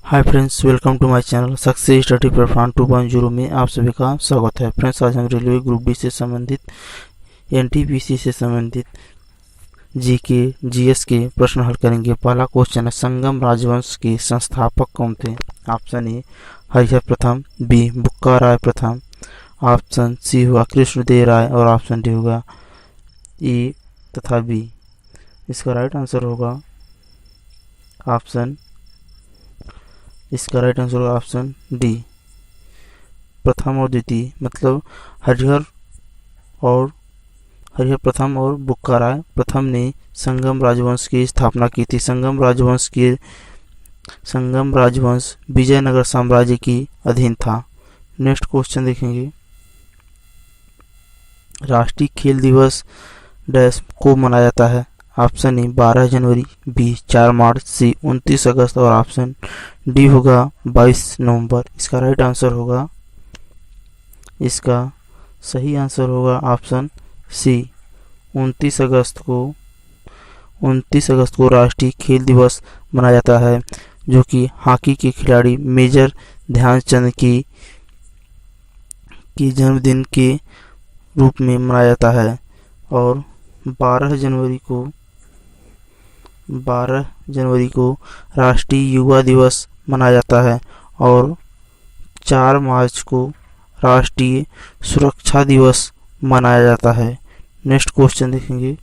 Hi friends, welcome to my channel success study platform 2.0 में आप सभी का स्वागत है। फ्रेंड्स, आज हम रेलवे ग्रुप डी से संबंधित एनटीपीसी से संबंधित जीके जीएस के प्रश्न हल करेंगे। पहला क्वेश्चन है, संगम राजवंश के संस्थापक कौन थे? ऑप्शन ए हरिहर प्रथम, बी बुक्का राय प्रथम, ऑप्शन सी होगा कृष्णदेव राय और ऑप्शन डी होगा ए तथा बी। इसका राइट आंसर होगा ऑप्शन डी, प्रथम और द्वितीय। मतलब हरिहर प्रथम और बुक्का राय प्रथम ने संगम राजवंश की स्थापना की थी। संगम राजवंश विजयनगर साम्राज्य की अधीन था। नेक्स्ट क्वेश्चन देखेंगे, राष्ट्रीय खेल दिवस डैश को मनाया जाता है? ऑप्शन ए 12 जनवरी, बी 4 मार्च, सी 29 अगस्त और ऑप्शन डी होगा 22 नवंबर। इसका राइट आंसर होगा, इसका सही आंसर होगा ऑप्शन सी, 29 अगस्त को राष्ट्रीय खेल दिवस मनाया जाता है, जो कि हॉकी के खिलाड़ी मेजर ध्यानचंद की जन्मदिन के रूप में मनाया जाता है। और 12 जनवरी को राष्ट्रीय युवा दिवस मनाया जाता है और 4 मार्च को राष्ट्रीय सुरक्षा दिवस मनाया जाता है। नेक्स्ट क्वेश्चन देखेंगे,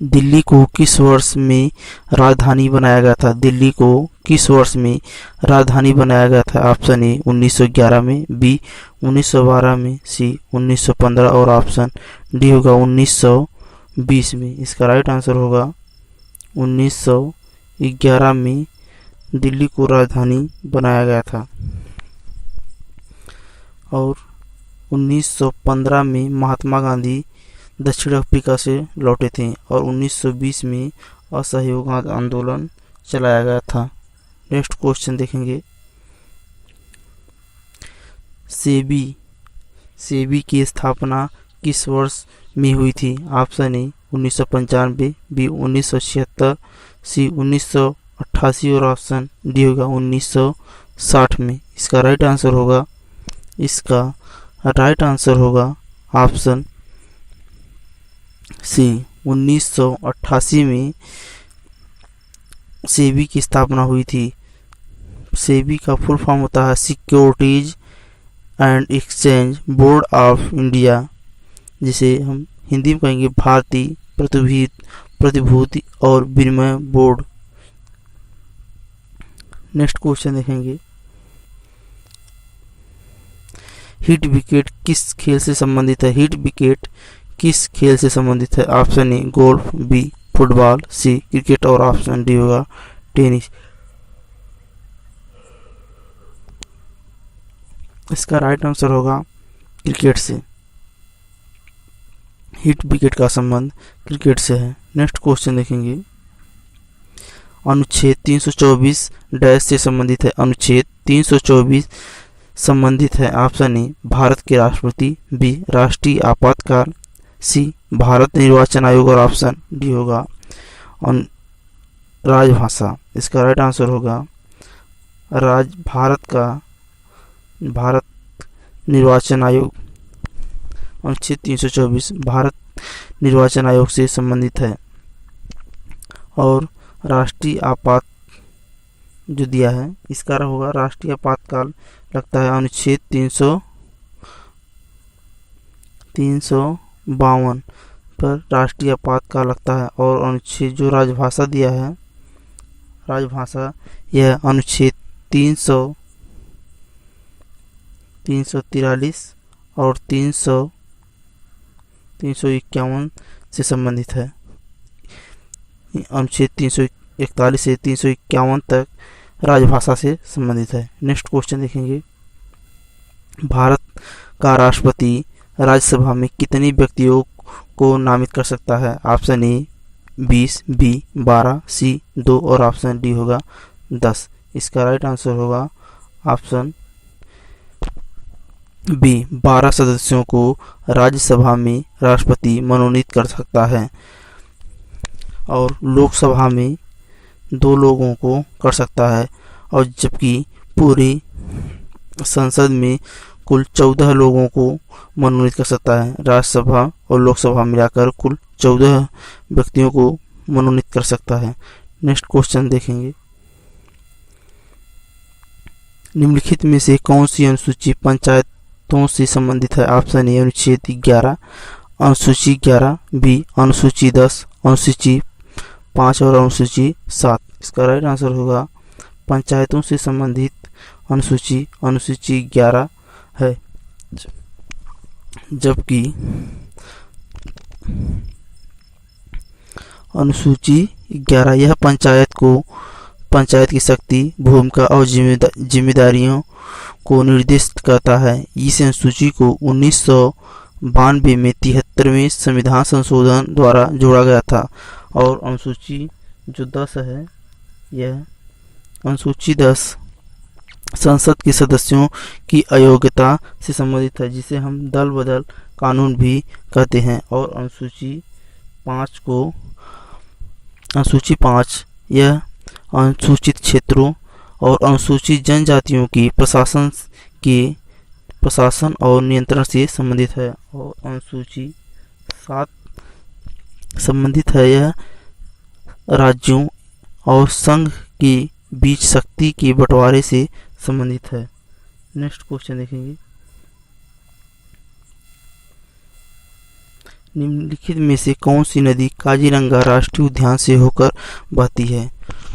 दिल्ली को किस वर्ष में राजधानी बनाया गया था? दिल्ली को किस वर्ष में राजधानी बनाया गया था? ऑप्शन ए 1911 में, बी 1912 में, सी 1915 और ऑप्शन डी होगा 1920 में। इसका राइट आंसर होगा 1911 में दिल्ली को राजधानी बनाया गया था और 1915 में महात्मा गांधी दक्षिण अफ्रीका से लौटे थे और 1920 में असहयोग आंदोलन चलाया गया था। नेक्स्ट क्वेश्चन देखेंगे, सेबी की स्थापना किस वर्ष में हुई थी? ऑप्शन ए 1995, बी 1976, सी 1988 और ऑप्शन डी होगा 1960 में। इसका राइट आंसर होगा ऑप्शन सी, 1988 में सेबी की स्थापना हुई थी। सेबी का फुल फॉर्म होता है securities and exchange board of India, जिसे हम हिंदी में कहेंगे भारतीय प्रतिभूति और विनिमय बोर्ड। नेक्स्ट क्वेश्चन देखेंगे, हिट विकेट किस खेल से संबंधित है? हिट विकेट किस खेल से संबंधित है? Option A golf, B football, C cricket और ऑप्शन डी होगा टेनिस। इसका राइट आंसर होगा क्रिकेट से। हिट विकेट का संबंध क्रिकेट से है। नेक्स्ट क्वेश्चन देखेंगे, अनुच्छेद 324 डैश से संबंधित है? अनुच्छेद 324 संबंधित है ऑप्शन ए भारत के राष्ट्रपति, बी राष्ट्रीय आपातकाल, सी भारत निर्वाचन आयोग और ऑप्शन डी होगा राजभाषा। इसका राइट आंसर होगा भारत निर्वाचन आयोग। अनुच्छेद 324 भारत निर्वाचन आयोग से संबंधित है और राष्ट्रीय आपात जो दिया है इसका होगा राष्ट्रीय आपातकाल लगता है अनुच्छेद 352 पर राष्ट्रीय आपातकाल लगता है। और अनुच्छेद जो राजभाषा दिया है, राजभाषा यह अनुच्छेद 343 और 351 से संबंधित है। अनुच्छेद 341 से 351 तक राजभाषा से संबंधित है। नेक्स्ट क्वेश्चन देखेंगे, भारत का राष्ट्रपति राज्यसभा में कितने व्यक्तियों को नामित कर सकता है? ऑप्शन ए 20, बी 12, सी 2 और ऑप्शन डी होगा 10। इसका राइट आंसर होगा ऑप्शन बी, 12 सदस्यों को राज्यसभा में राष्ट्रपति मनोनीत कर सकता है और लोकसभा में 2 लोगों को कर सकता है, और जबकि पूरी संसद में कुल 14 लोगों को मनोनीत कर सकता है। राज्यसभा और लोकसभा मिलाकर कुल 14 व्यक्तियों को मनोनीत कर सकता है। नेक्स्ट क्वेश्चन देखेंगे। निम्नलिखित में से कौन सी अनुसूची पंचायतों से संबंधित है? ऑप्शन ए अनुच्छेद 11, अनुसूची 11, बी अनुसूची 10, अनुसूची 5 और अनुसूची 7। इसका राइट आंसर होगा पंचायतों से संबंधित अनुसूची 11 है, जबकि अनुसूची 11 यह पंचायत की शक्ति, भूमिका और जिम्मेदारियों को निर्दिष्ट करता है। इस अनुसूची को 1992 में 73वें संविधान संशोधन द्वारा जोड़ा गया था। और अनुसूची जो 10 है, यह अनुसूची 10 संसद के सदस्यों की अयोग्यता से संबंधित है, जिसे हम दल बदल कानून भी कहते हैं। और अनुसूची 5 यह अनुसूचित क्षेत्रों और अनुसूचित जनजातियों की प्रशासन और नियंत्रण से संबंधित है। और अनुसूची 7 संबंधित है, यह राज्यों और संघ के बीच शक्ति के बंटवारे से संबंधित है। नेक्स्ट क्वेश्चन देखेंगे। निम्नलिखित में से कौन सी नदी काजीरंगा राष्ट्रीय उद्यान से होकर बहती है?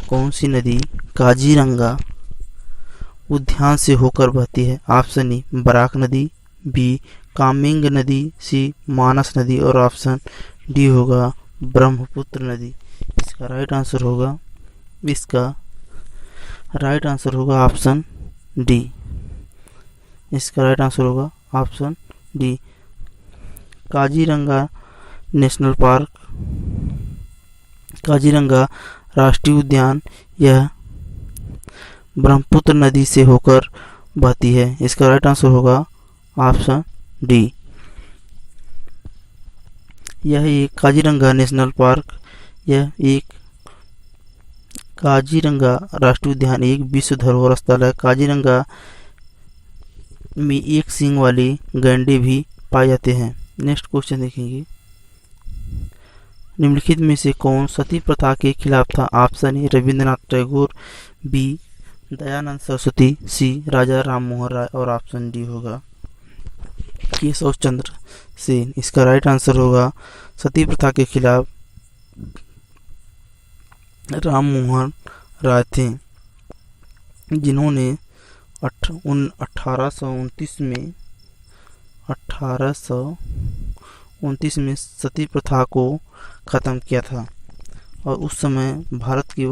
कौन सी नदी काजीरंगा उद्यान से होकर बहती है? ऑप्शन ए बराक नदी, बी कामेंग नदी, सी मानस नदी और ऑप्शन डी होगा ब्रह्मपुत्र नदी। इसका राइट आंसर होगा ऑप्शन डी। इसका राइट आंसर होगा option D. Kaziranga national park, Kaziranga राष्ट्रीय उद्यान यह ब्रह्मपुत्र नदी से होकर बहती है। इसका राइट आंसर होगा ऑप्शन डी। यह एक काजीरंगा नेशनल पार्क, यह एक काजीरंगा राष्ट्रीय उद्यान एक विश्व धरोहर स्थल है। काजीरंगा में एक सींग वाले गैंडे भी पाए जाते हैं। नेक्स्ट क्वेश्चन देखेंगे। निम्नलिखित में से कौन सती प्रथा के खिलाफ था? Option A Rabindranath Tagore, B Dayanand Saraswati, C Raja Ram Mohan Roy और ऑप्शन डी होगा केशव चंद्र सेन। इसका राइट आंसर होगा सती प्रथा के खिलाफ राम मोहन राय थे, जिन्होंने 1829 में सती प्रथा को ख़त्म किया था। और उस समय भारत की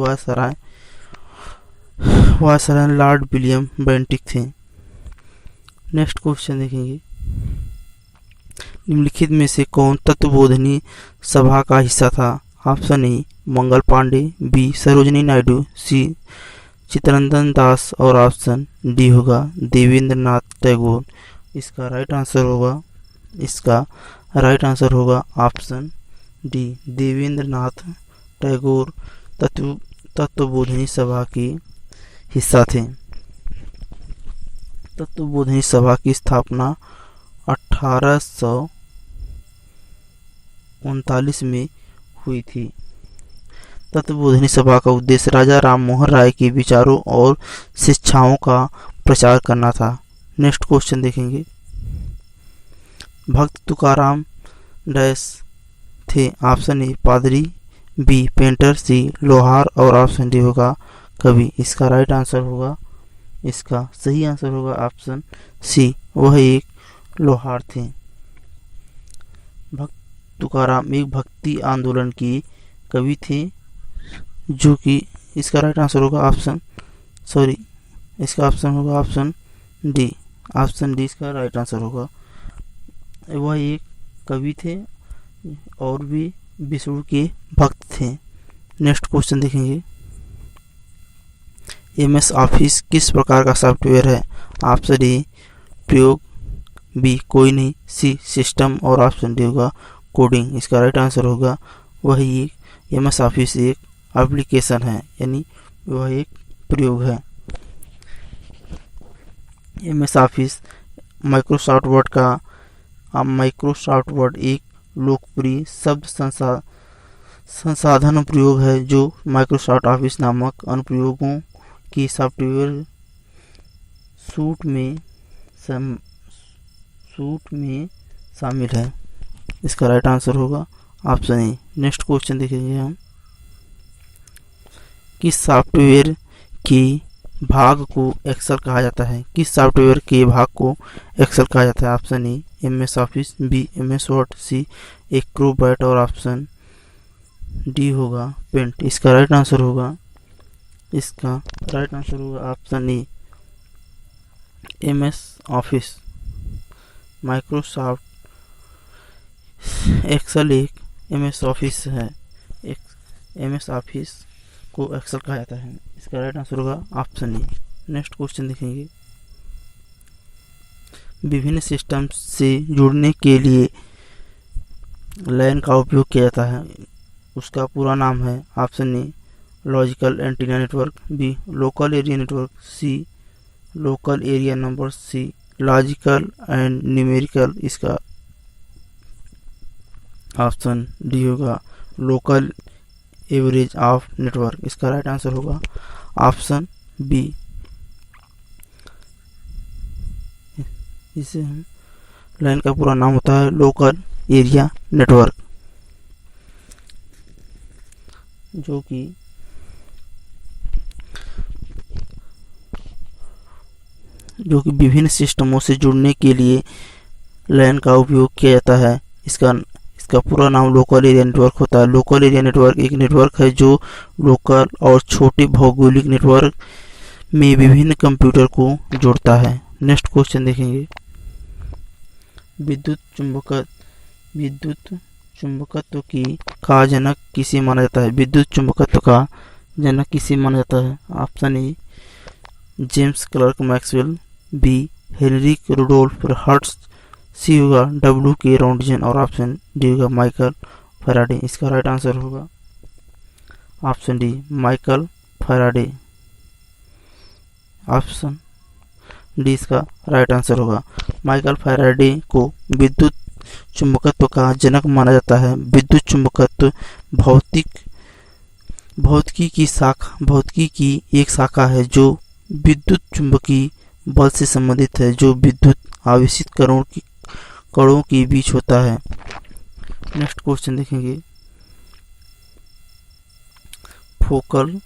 वायसराय लॉर्ड विलियम बेंटिक थे। नेक्स्ट क्वेश्चन देखेंगे। निम्नलिखित में से कौन तत्वबोधिनी सभा का हिस्सा था? Option A Mangal Pandey, B Sarojini Naidu, C Chittaranjan Das और ऑप्शन डी होगा देवेंद्रनाथ टैगोर। इसका राइट आंसर होगा ऑप्शन डी। देवेंद्रनाथ टैगोर तत्वबोधिनी सभा की हिस्सा थे। तत्वबोधिनी सभा की स्थापना 1839 में हुई थी। तत्वबोधिनी सभा का उद्देश्य राजा राम मोहन राय के विचारों और शिक्षाओं का प्रचार करना था। नेक्स्ट क्वेश्चन देखेंगे। भक्त तुकाराम डैश थे? ऑप्शन ए पादरी, बी पेंटर, सी लोहार और ऑप्शन डी होगा कवि। इसका सही आंसर होगा ऑप्शन सी, वह एक लोहार थे। भक्त तुकाराम एक भक्ति आंदोलन के कवि थे, जो कि इसका राइट आंसर होगा ऑप्शन डी। ऑप्शन डी इसका राइट आंसर होगा। वह एक कवि थे और भी विष्णु के भक्त थे। नेक्स्ट क्वेश्चन देखेंगे। MS ऑफिस किस प्रकार का सॉफ्टवेयर है? ऑप्शन ए प्रयोग, बी कोई नहीं, सी सिस्टम और ऑप्शन डी होगा कोडिंग। इसका राइट आंसर होगा वही MS ऑफिस एक एप्लीकेशन है, यानी वह एक प्रयोग है। MS ऑफिस माइक्रोसॉफ्ट वर्ड एक लोकप्रिय शब्द संसाधन प्रयोग है जो माइक्रोसॉफ्ट ऑफिस नामक अनुप्रयोगों की सॉफ्टवेयर सूट में शामिल है। इसका राइट आंसर होगा ऑप्शन ए। नेक्स्ट क्वेश्चन देखेंगे हम, किस सॉफ्टवेयर के भाग को एक्सेल कहा जाता है? किस सॉफ्टवेयर के भाग को एक्सेल कहा जाता है? Option A MS office, B MS word, C Acrobat और ऑप्शन डी होगा पेंट। इसका राइट आंसर होगा option A MS office. Microsoft Excel एक MS ऑफिस है, MS ऑफिस को एक्सेल कहा जाता है। इसका राइट आंसर होगा ऑप्शन ए। नेक्स्ट क्वेश्चन देखेंगे, विभिन्न सिस्टम से जुड़ने के लिए LAN का उपयोग किया जाता है, उसका पूरा नाम है। Option A logical antenna network, B local area network, C local area number, C logical and numerical. इसका ऑप्शन डी होगा लोकल एवरेज ऑफ नेटवर्क। इसका राइट आंसर होगा ऑप्शन बी। इसे हम लाइन का पूरा नाम होता है लोकल एरिया नेटवर्क, जो कि विभिन्न सिस्टमों से जुड़ने के लिए LAN का उपयोग किया जाता है। इसका पूरा नाम लोकल एरिया नेटवर्क होता है। लोकल एरिया नेटवर्क एक नेटवर्क है जो लोकल और छोटे भौगोलिक नेटवर्क में विभिन्न कंप्यूटर को जोड़ता है। नेक्स्ट क्वेश्चन देखेंगे, विद्युत चुंबकत्व का जनक किसे माना जाता है? विद्युत चुंबकत्व का जनक किसे माना जाता है? Option A James Clerk Maxwell, B Heinrich Rudolf Hertz, C होगा WK रॉन्टजन और ऑप्शन डी होगा माइकल फैराडे। इसका राइट आंसर होगा option D Michael Faraday. Option D इसका राइट आंसर होगा। माइकल फैराडे को विद्युत चुंबकत्व का जनक माना जाता है। विद्युत चुंबकत्व भौतिकी की एक शाखा है जो विद्युत चुंबकीय बल से संबंधित है, जो विद्युत आवेशित कणों के बीच होता है। नेक्स्ट क्वेश्चन देखेंगे, फोकल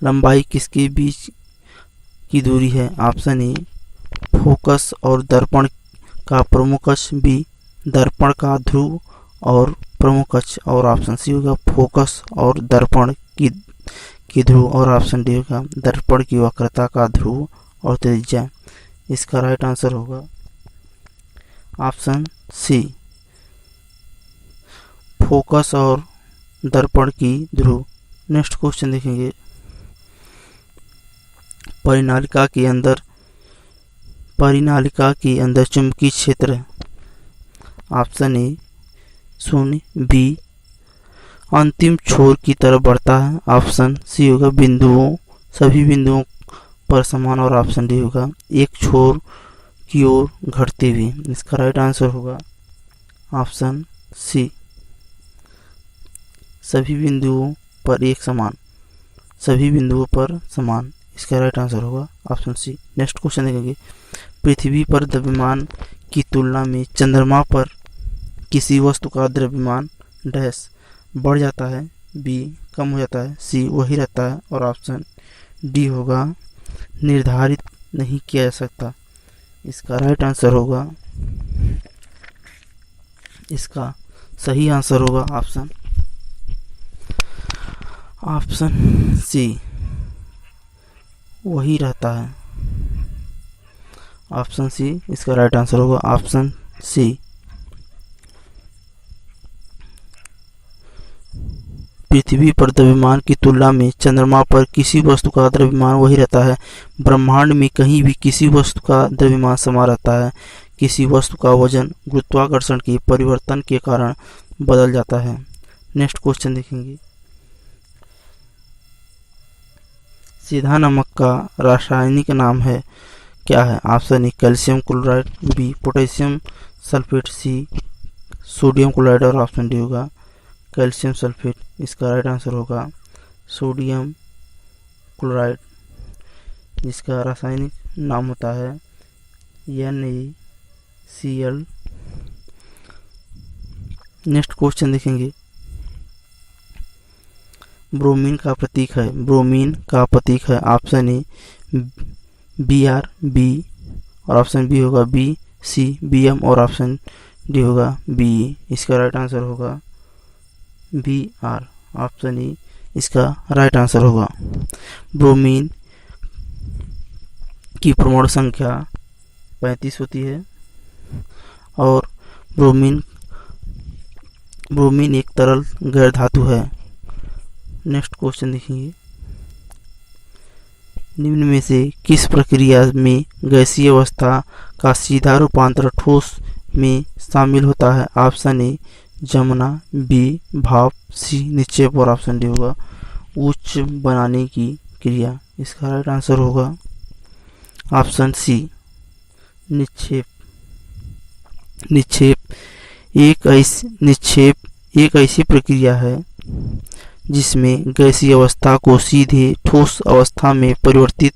लंबाई किसके बीच की दूरी है? ऑप्शन ए फोकस और दर्पण का प्रमुख अक्ष, बी दर्पण का ध्रुव और प्रमुख अक्ष और ऑप्शन सी होगा फोकस और दर्पण की ध्रुव और ऑप्शन डी होगा दर्पण की वक्रता का ध्रुव और त्रिज्या। इसका राइट आंसर होगा ऑप्शन सी फोकस और दर्पण की ध्रुव। नेक्स्ट क्वेश्चन देखेंगे, परिनालिका के अंदर चुंबकीय क्षेत्र। ऑप्शन ए 0, बी अंतिम छोर की तरफ बढ़ता है, ऑप्शन सी होगा सभी बिंदुओं पर समान और ऑप्शन डी होगा एक छोर की ओर घटते हुए। इसका राइट आंसर होगा ऑप्शन सी सभी बिंदुओं पर समान। इसका राइट आंसर होगा ऑप्शन सी। नेक्स्ट क्वेश्चन देखेंगे, पृथ्वी पर द्रव्यमान की तुलना में चंद्रमा पर किसी वस्तु का द्रव्यमान डैश बढ़ जाता है, बी कम हो जाता है, सी वही रहता है और ऑप्शन डी होगा निर्धारित नहीं किया जा सकता। इसका राइट आंसर होगा, इसका सही आंसर होगा ऑप्शन सी वही रहता है। ऑप्शन सी इसका राइट आंसर होगा ऑप्शन सी। पृथ्वी पर द्रव्यमान की तुलना में चंद्रमा पर किसी वस्तु का द्रव्यमान वही रहता है। ब्रह्मांड में कहीं भी किसी वस्तु का द्रव्यमान समान रहता है। किसी वस्तु का वजन गुरुत्वाकर्षण के परिवर्तन के कारण बदल जाता है। नेक्स्ट क्वेश्चन देखेंगे, सीधा नमक का रासायनिक नाम है क्या है? Option A calcium chloride, B potassium sulphate, C sodium chloride और ऑप्शन डी होगा कैल्शियम सल्फेट। इसका राइट आंसर होगा सोडियम क्लोराइड, जिसका रासायनिक नाम होता है NaCl। नेक्स्ट क्वेश्चन देखेंगे, ब्रोमीन का प्रतीक है, ब्रोमीन का प्रतीक है ऑप्शन ए Br, बी और ऑप्शन बी होगा BC, Bm और ऑप्शन डी होगा Be। इसका राइट आंसर होगा Br, ऑप्शन ई इसका राइट आंसर होगा। ब्रोमीन की परमाणु संख्या 35 होती है और ब्रोमीन एक तरल गैर धातु है। नेक्स्ट क्वेश्चन देखेंगे, निम्न में से किस प्रक्रिया में गैसीय अवस्था का सीधा रूपांतरण ठोस में शामिल होता है? ऑप्शन ए जमना, बी भाप, सी निक्षेप और ऑप्शन डी होगा उच्च बनाने की क्रिया। इसका राइट आंसर होगा ऑप्शन सी निक्षेप। निक्षेप एक ऐसी प्रक्रिया है जिसमें गैसीय अवस्था को सीधे ठोस अवस्था में परिवर्तित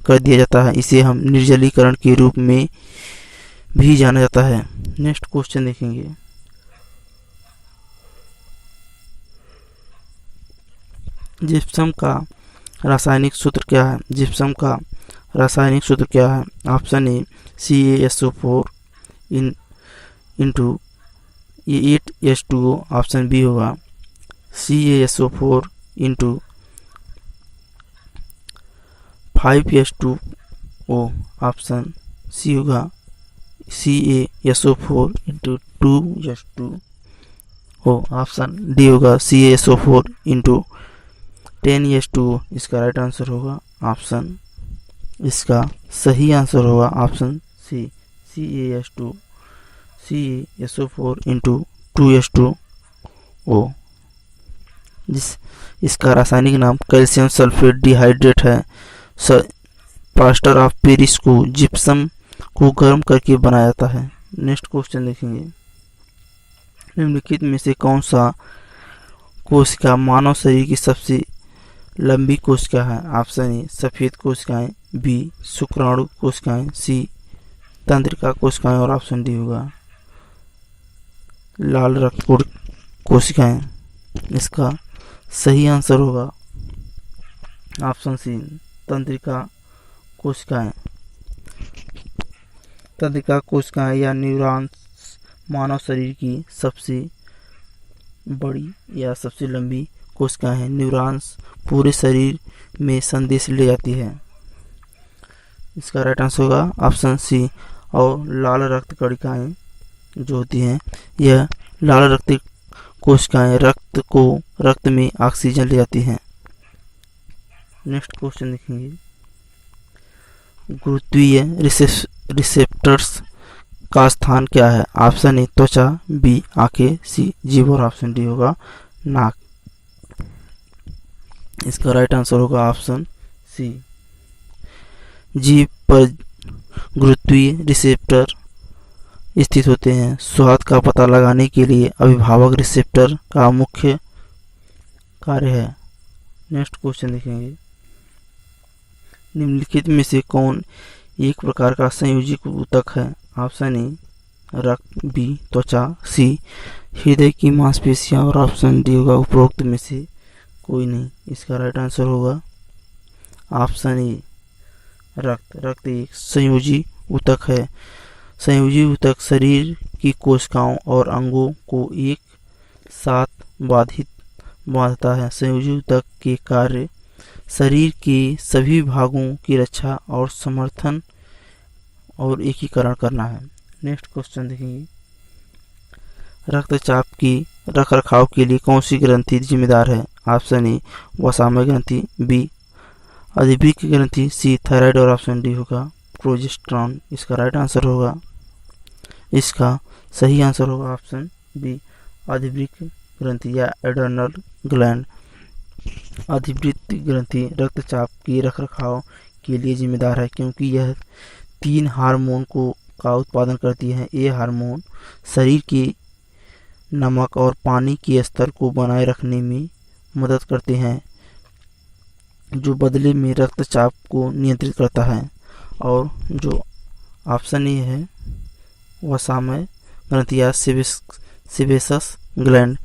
कर दिया जाता है। इसे हम निर्जलीकरण के रूप में भी जाना जाता है। नेक्स्ट क्वेश्चन देखेंगे, जिप्सम का रासायनिक सूत्र क्या है? जिप्सम का रासायनिक सूत्र क्या है? Option A CaSO4 into 8H2O, option B होगा CaSO4 into 5H2O, option C होगा CaSO4 into 2H2O, option D होगा CaSO4 इंटू 10H2O। इसका राइट आंसर होगा ऑप्शन, इसका सही आंसर होगा option C CaSO4 into 2H2O। इसका रासायनिक नाम कैल्शियम सल्फेट डिहाइड्रेट है। प्लास्टर ऑफ पेरिस को जिप्सम को गर्म करके बनाया जाता है। नेक्स्ट क्वेश्चन देखेंगे, निम्नलिखित में से कौन सा कोशिका मानव शरीर की सबसे लंबी कोशिका है? ऑप्शन ए सफेद कोशिकाएं, बी शुक्राणु कोशिकाएं, सी तंत्रिका कोशिकाएं और ऑप्शन डी होगा लाल रक्त कोशिकाएं। इसका सही आंसर होगा ऑप्शन सी तंत्रिका कोशिकाएं। तंत्रिका कोशिकाएं या न्यूरॉन्स मानव शरीर की सबसे बड़ी या सबसे लंबी कोशिकाएं हैं। न्यूरॉन्स पूरे शरीर में संदेश ले जाती है। इसका राइट आंसर होगा ऑप्शन सी। और लाल रक्त कणिकाएं जो होती हैं, यह लाल रक्त कोशिकाएं रक्त में ऑक्सीजन ले जाती हैं। नेक्स्ट क्वेश्चन देखेंगे, गुरुत्वीय रिसेप्टर्स का स्थान क्या है? ऑप्शन ए त्वचा, बी आंखें, सी जीभ और ऑप्शन डी होगा नाक। इसका राइट आंसर होगा ऑप्शन सी। जीभ पर गुरुत्वीय रिसेप्टर स्थित होते हैं। स्वाद का पता लगाने के लिए अभिभावक रिसेप्टर का मुख्य कार्य है। नेक्स्ट क्वेश्चन देखेंगे, निम्नलिखित में से कौन एक प्रकार का संयोजी ऊतक है? ऑप्शन ए रक्त, बी त्वचा, सी हृदय की मांसपेशियां और ऑप्शन डी होगा उपरोक्त में से कोई नहीं। इसका राइट आंसर होगा ऑप्शन ए रक्त। रक्त एक संयोजी ऊतक है। संयोजी ऊतक शरीर की कोशिकाओं और अंगों को एक साथ बांधता है। संयोजी ऊतक के कार्य शरीर के सभी भागों की रक्षा और समर्थन और एकीकरण करना है। नेक्स्ट क्वेश्चन देखेंगे, रक्तचाप की रखरखाव के लिए कौन सी ग्रंथि जिम्मेदार है? ऑप्शन ए वसामय ग्रंथि, बी अधिवृक्क ग्रंथि, सी थायराइड और ऑप्शन डी होगा प्रोजेस्टेरॉन। इसका राइट आंसर होगा, इसका सही आंसर होगा ऑप्शन बी अधिवृक्क ग्रंथि या एड्रेनल ग्लैंड। अधिवृक्क ग्रंथि रक्तचाप के रखरखाव के लिए जिम्मेदार है, क्योंकि यह 3 हार्मोन का उत्पादन करती है। ये हार्मोन शरीर के नमक और पानी के स्तर को बनाए रखने में मदद करते हैं, जो बदले में रक्तचाप को नियंत्रित करता है। और जो ऑप्शन ए है वह समय ग्रंथि या सेबेसस ग्लैंड।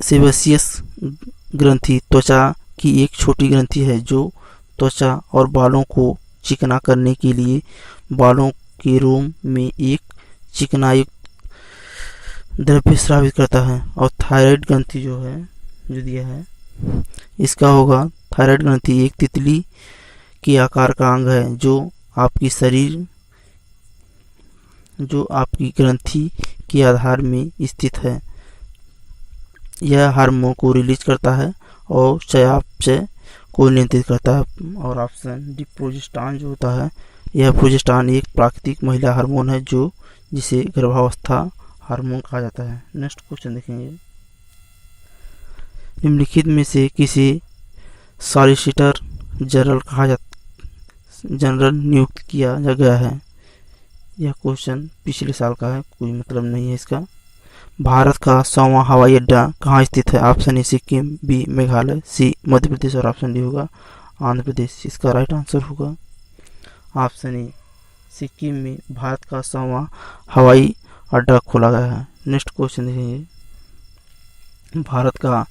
सेबेसियस ग्रंथि त्वचा की एक छोटी ग्रंथि है जो त्वचा और बालों को चिकना करने के लिए बालों के रोम में एक चिकनायुक्त द्रव्य स्रावित करता है। और थायराइड ग्रंथि जो दिया है इसका होगा, थायराइड ग्रंथि एक तितली के आकार का अंग है जो आपकी ग्रंथि के आधार में स्थित है। यह हार्मोन को रिलीज करता है और चयापचय को नियंत्रित करता है। और ऑप्शन डी प्रोजेस्टेरॉन जो होता है, यह प्रोजेस्टेरॉन एक प्राकृतिक महिला हार्मोन है जिसे गर्भावस्था हार्मोन कहा जाता है। नेक्स्ट क्वेश्चन देखेंगे, निम्नलिखित में से किसे सॉलिसिटर जनरल नियुक्त किया गया है। यह क्वेश्चन पिछले साल का है, कोई मतलब नहीं है इसका। भारत का 100वां हवाई अड्डा कहाँ स्थित है। Option A Sikkim, B Meghalaya, C Madhya Pradesh और ऑप्शन डी होगा आंध्र प्रदेश। इसका राइट आंसर होगा ऑप्शन ए, सिक्किम में भारत का 100वां हवाई अड्डा खोला गया है। नेक्स्ट क्वेश्चन देखेंगे, भारत का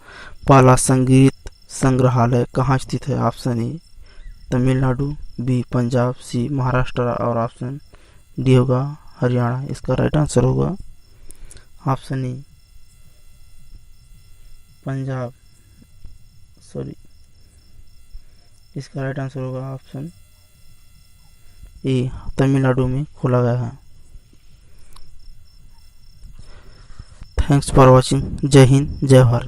पहला संगीत संग्रहालय कहाँ स्थित है। Option A Tamil Nadu, B Punjab, C Maharashtra और ऑप्शन डी होगा हरियाणा। इसका राइट आंसर होगा ऑप्शन ए पंजाब, इसका राइट आंसर होगा ऑप्शन ए तमिलनाडु में खोला गया है। Thanks for watching. जय हिंद, जय भारत।